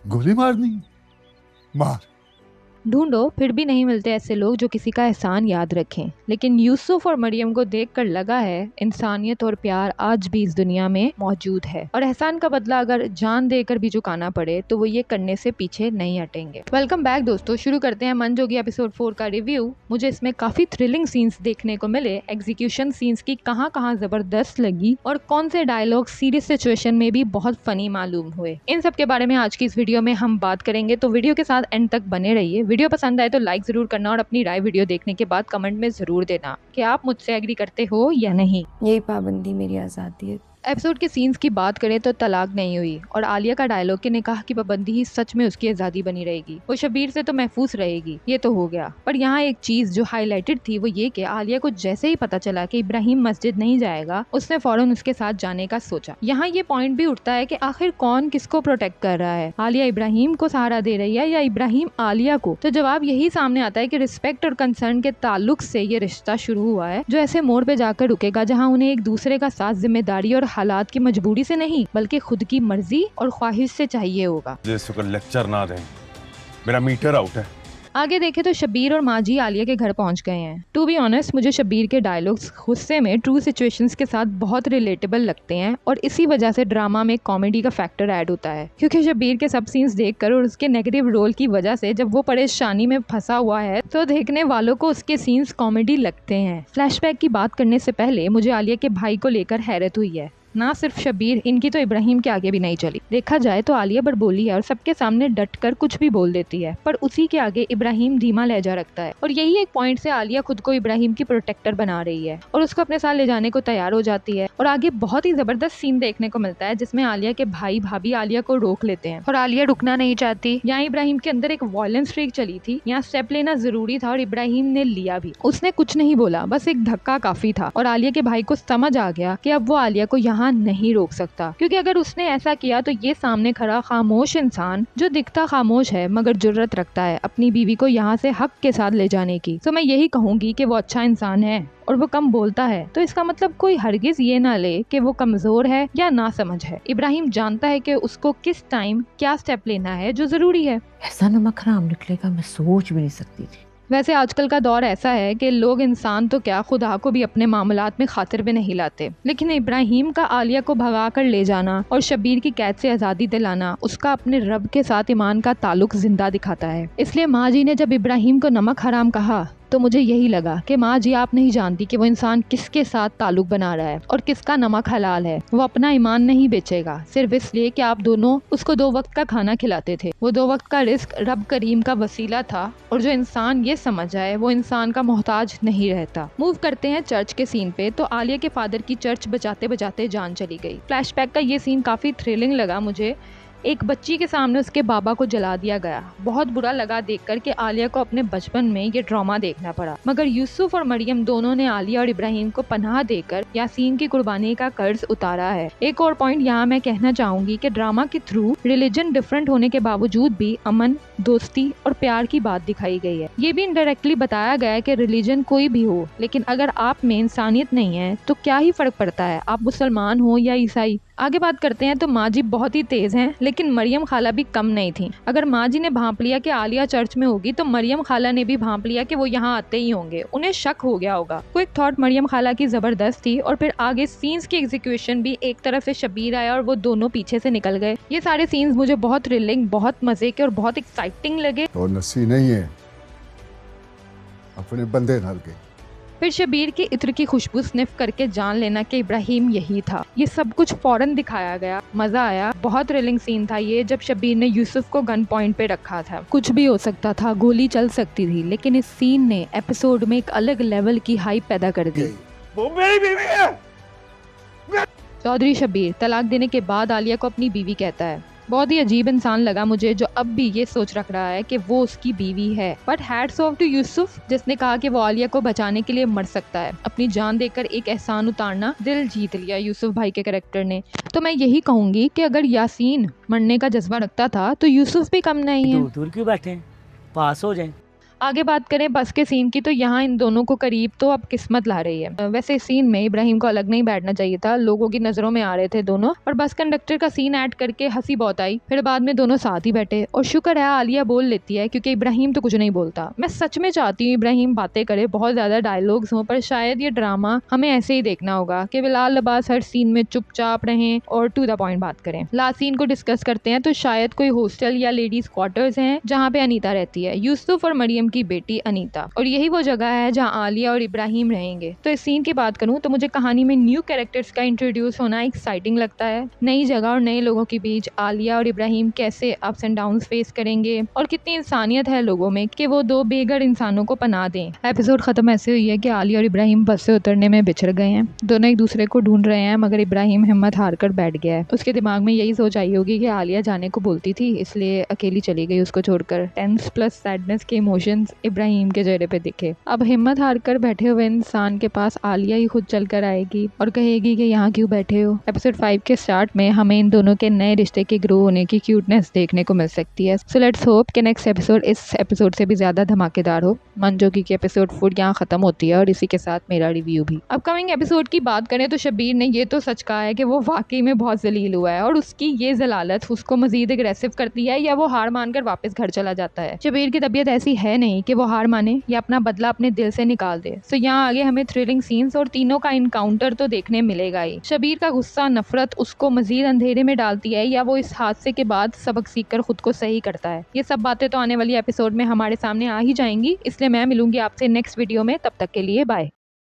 गोली मारनी? मार। ढूंढो फिर भी नहीं मिलते ऐसे लोग जो किसी का एहसान याद रखें, लेकिन यूसुफ और मरियम को देखकर लगा है इंसानियत और प्यार आज भी इस दुनिया में मौजूद है, और एहसान का बदला अगर जान देकर भी चुकाना पड़े तो वो ये करने से पीछे नहीं हटेंगे। वेलकम बैक दोस्तों, शुरू करते हैं मन जोगी एपिसोड 4 का रिव्यू। मुझे इसमें काफी थ्रिलिंग सीन्स देखने को मिले। एग्जीक्यूशन सीन्स की कहाँ जबरदस्त लगी और कौन से डायलॉग सीरियस सिचुएशन में भी बहुत फनी मालूम हुए, इन सब के बारे में आज की इस वीडियो में हम बात करेंगे। तो वीडियो के साथ एंड तक बने रहिए। वीडियो पसंद आए तो लाइक जरूर करना और अपनी राय वीडियो देखने के बाद कमेंट में जरूर देना कि आप मुझसे एग्री करते हो या नहीं। यही पाबंदी मेरी आज़ादी है। एपिसोड के सीन्स की बात करें तो तलाक नहीं हुई और आलिया का डायलॉग के निकाह की पाबंदी ही सच में उसकी आज़ादी बनी रहेगी। वो शबीर से तो महफूज रहेगी, ये तो हो गया। पर यहाँ एक चीज जो हाईलाइटेड थी वो ये कि आलिया को जैसे ही पता चला कि इब्राहिम मस्जिद नहीं जाएगा, उसने फौरन उसके साथ जाने का सोचा। यहाँ ये पॉइंट भी उठता है कि आखिर कौन किसको प्रोटेक्ट कर रहा है, आलिया इब्राहिम को सहारा दे रही है या इब्राहिम आलिया को? तो जवाब यही सामने आता है कि रिस्पेक्ट और कंसर्न के ताल्लुक से ये रिश्ता शुरू हुआ है, जो ऐसे मोड़ पे जाकर रुकेगा जहाँ उन्हें एक दूसरे का साथ जिम्मेदारी और हालात की मजबूरी से नहीं बल्कि खुद की मर्जी और ख्वाहिश से चाहिए होगा। लेक्चर ना दें, मेरा मीटर आउट है। आगे देखे तो शबीर और माजी आलिया के घर पहुंच गए हैं। टू बी ऑनेस्ट, मुझे शबीर के डायलॉग्स गुस्से में ट्रू सिचुएशंस के साथ बहुत रिलेटेबल लगते हैं और इसी वजह से ड्रामा में कॉमेडी का फैक्टर ऐड होता है, क्योंकि शबीर के सब सीन्स देखकर और उसके नेगेटिव रोल की वजह से जब वो परेशानी में फंसा हुआ है तो देखने वालों को उसके सीन्स कॉमेडी लगते हैं। फ्लैशबैक की बात करने से पहले मुझे आलिया के भाई को लेकर हैरत हुई है। ना सिर्फ शबीर, इनकी तो इब्राहिम के आगे भी नहीं चली। देखा जाए तो आलिया बड़बोली है और सबके सामने डटकर कुछ भी बोल देती है, पर उसी के आगे इब्राहिम धीमा लहजा रखता है और यही एक पॉइंट से आलिया खुद को इब्राहिम की प्रोटेक्टर बना रही है और उसको अपने साथ ले जाने को तैयार हो जाती है। और आगे बहुत ही जबरदस्त सीन देखने को मिलता है जिसमें आलिया के भाई भाभी आलिया को रोक लेते हैं और आलिया रुकना नहीं चाहती। यहाँ इब्राहिम के अंदर एक वायलेंस स्ट्रीक चली थी, यहाँ स्टेप लेना जरूरी था और इब्राहिम ने लिया भी। उसने कुछ नहीं बोला, बस एक धक्का काफी था और आलिया के भाई को समझ आ गया कि अब वो आलिया को यहाँ नहीं रोक सकता, क्योंकि अगर उसने ऐसा किया तो ये सामने खड़ा खामोश इंसान, जो दिखता खामोश है मगर जुर्रत रखता है अपनी बीवी को यहाँ से हक के साथ ले जाने की, तो मैं यही कहूंगी कि वो अच्छा इंसान है और वो कम बोलता है। तो इसका मतलब कोई हरगिज ये ना ले कि वो कमजोर है या ना समझ है। इब्राहिम जानता है कि उसको किस टाइम क्या स्टेप लेना है जो जरूरी है। ऐसा नमक हराम निकलेगा मैं सोच भी नहीं सकती थी। वैसे आजकल का दौर ऐसा है कि लोग इंसान तो क्या खुदा को भी अपने मामलात में खातिर में नहीं लाते, लेकिन इब्राहिम का आलिया को भगा कर ले जाना और शबीर की कैद से आज़ादी दिलाना उसका अपने रब के साथ ईमान का ताल्लुक जिंदा दिखाता है। इसलिए माँ जी ने जब इब्राहिम को नमक हराम कहा तो मुझे यही लगा कि माँ जी आप नहीं जानती कि वो इंसान किसके साथ ताल्लुक बना रहा है और किसका नमक हलाल है। वो अपना ईमान नहीं बेचेगा सिर्फ इसलिए कि आप दोनों उसको 2 वक्त का खाना खिलाते थे। वो 2 वक्त का रिस्क रब करीम का वसीला था और जो इंसान ये समझ जाए वो इंसान का मोहताज नहीं रहता। मूव करते हैं चर्च के सीन पे। तो आलिया के फादर की चर्च बचाते बचाते जान चली गई। फ्लैशबैक का ये सीन काफी थ्रिलिंग लगा मुझे। एक बच्ची के सामने उसके बाबा को जला दिया गया। बहुत बुरा लगा देखकर कि आलिया को अपने बचपन में ये ड्रामा देखना पड़ा, मगर यूसुफ और मरियम दोनों ने आलिया और इब्राहिम को पनाह देकर यासीन की कुर्बानी का कर्ज उतारा है। एक और पॉइंट यहाँ मैं कहना चाहूंगी कि ड्रामा के थ्रू रिलीजन डिफरेंट होने के बावजूद भी अमन, दोस्ती और प्यार की बात दिखाई गई है। ये भी इनडायरेक्टली बताया गया है कि रिलीजन कोई भी हो, लेकिन अगर आप में इंसानियत नहीं है तो क्या ही फर्क पड़ता है आप मुसलमान हो या ईसाई। आगे बात करते हैं तो माँ जी बहुत ही तेज हैं, लेकिन मरियम खाला भी कम नहीं थी। अगर माँ जी ने भांप लिया कि आलिया चर्च में होगी तो मरियम खाला ने भी भांप लिया कि वो यहाँ आते ही होंगे। उन्हें शक हो गया होगा। क्विक थॉट मरियम खाला की जबरदस्त थी और फिर आगे सीन्स की एग्जीक्यूशन भी। एक तरफ से शबीर आया और वो दोनों पीछे से निकल गए। ये सारे सीन्स मुझे बहुत थ्रिलिंग, बहुत मजे के और बहुत एक्साइटिंग लगे। तो नसी नहीं है, अपने बंदे नाल के। फिर शबीर के इत्र की खुशबू स्निफ करके जान लेना कि इब्राहिम यही था। ये सब कुछ फौरन दिखाया गया, मजा आया। बहुत थ्रिलिंग सीन था ये, जब शबीर ने यूसुफ को गन पॉइंट पे रखा था। कुछ भी हो सकता था, गोली चल सकती थी, लेकिन इस सीन ने एपिसोड में एक अलग लेवल की हाइप पैदा कर दी। वो मेरी बीवी है। चौधरी शबीर तलाक देने के बाद आलिया को अपनी बीवी कहता है। बहुत ही अजीब इंसान लगा मुझे जो अब भी ये सोच रख रहा है कि वो उसकी बीवी है। But hats off to Yusuf जिसने कहा कि वो आलिया को बचाने के लिए मर सकता है। अपनी जान देकर एक एहसान उतारना दिल जीत लिया यूसुफ भाई के कैरेक्टर ने। तो मैं यही कहूंगी कि अगर यासीन मरने का जज्बा रखता था तो यूसुफ भी कम नहीं है। दूर दूर क्यों बैठे हैं, पास हो जाएं। आगे बात करें बस के सीन की, तो यहाँ इन दोनों को करीब तो अब किस्मत ला रही है। वैसे इस सीन में इब्राहिम को अलग नहीं बैठना चाहिए था, लोगों की नजरों में आ रहे थे दोनों, और बस कंडक्टर का सीन ऐड करके हंसी बहुत आई। फिर बाद में दोनों साथ ही बैठे और शुक्र है आलिया बोल लेती है, क्योंकि इब्राहिम तो कुछ नहीं बोलता। मैं सच में चाहती हूँ इब्राहिम बातें करे, बहुत ज्यादा डायलॉग्स हों, पर शायद ये ड्रामा हमें ऐसे ही देखना होगा कि बिलाल अब्बास हर सीन में चुपचाप रहें और टू द पॉइंट बात करें। लास्ट सीन को डिस्कस करते हैं, तो शायद कोई हॉस्टल या लेडीज क्वार्टर्स हैं जहाँ पे अनीता रहती है, यूसुफ और मरियम की बेटी अनीता, और यही वो जगह है जहाँ आलिया और इब्राहिम रहेंगे। तो इस सीन की बात करूँ तो मुझे कहानी में न्यू कैरेक्टर्स का इंट्रोड्यूस होना एक्साइटिंग लगता है। नई जगह और नए लोगों के बीच आलिया और इब्राहिम कैसे अप्स एंड डाउन्स फेस करेंगे, और कितनी इंसानियत है लोगों में कि वो दो बेघर इंसानों को पनाह दें। एपिसोड खत्म ऐसे हुई है कि आलिया और इब्राहिम बस से उतरने में बिछड़ गए हैं, दोनों एक दूसरे को ढूंढ रहे हैं, मगर इब्राहिम हिम्मत हार कर बैठ गया है। उसके दिमाग में यही सोच आई होगी कि आलिया जाने को बोलती थी, इसलिए अकेली चली गई उसको छोड़कर। टेंस प्लस सैडनेस के इमोशंस इब्राहिम के चेहरे पे दिखे। अब हिम्मत हार कर बैठे हुए इंसान के पास आलिया ही खुद चलकर आएगी और कहेगी कि यहाँ क्यों बैठे हो। एपिसोड 5 के स्टार्ट में हमें इन दोनों के नए रिश्ते के ग्रो होने की क्यूटनेस देखने को मिल सकती है। सो लेट्स होप कि नेक्स्ट एपिसोड इस एपिसोड से भी ज्यादा धमाकेदार हो। मनजोगी की एपिसोड 4 यहाँ खत्म होती है और इसी के साथ मेरा रिव्यू भी। अपकमिंग एपिसोड की बात करें तो शब्बीर ने ये तो सच कहा है कि वो वाकई में बहुत जलील हुआ है, और उसकी ये जलालत उसको मजीद एग्रेसिव करती है, या वो हार मानकर वापस घर चला जाता है। शब्बीर की तबीयत ऐसी है नहीं कि वो हार माने या अपना बदला अपने दिल से निकाल दे। सो यहाँ आगे हमें थ्रिलिंग सीन्स और तीनों का इनकाउंटर तो देखने मिलेगा ही। शब्बीर का गुस्सा, नफरत उसको मजीद अंधेरे में डालती है, या वो इस हादसे के बाद सबक सीखकर खुद को सही करता है। ये सब बातें तो आने वाली एपिसोड में हमारे सामने आ ही जाएंगी, इसलिए मैं मिलूंगी आपसे नेक्स्ट वीडियो में। तब तक के लिए बाय।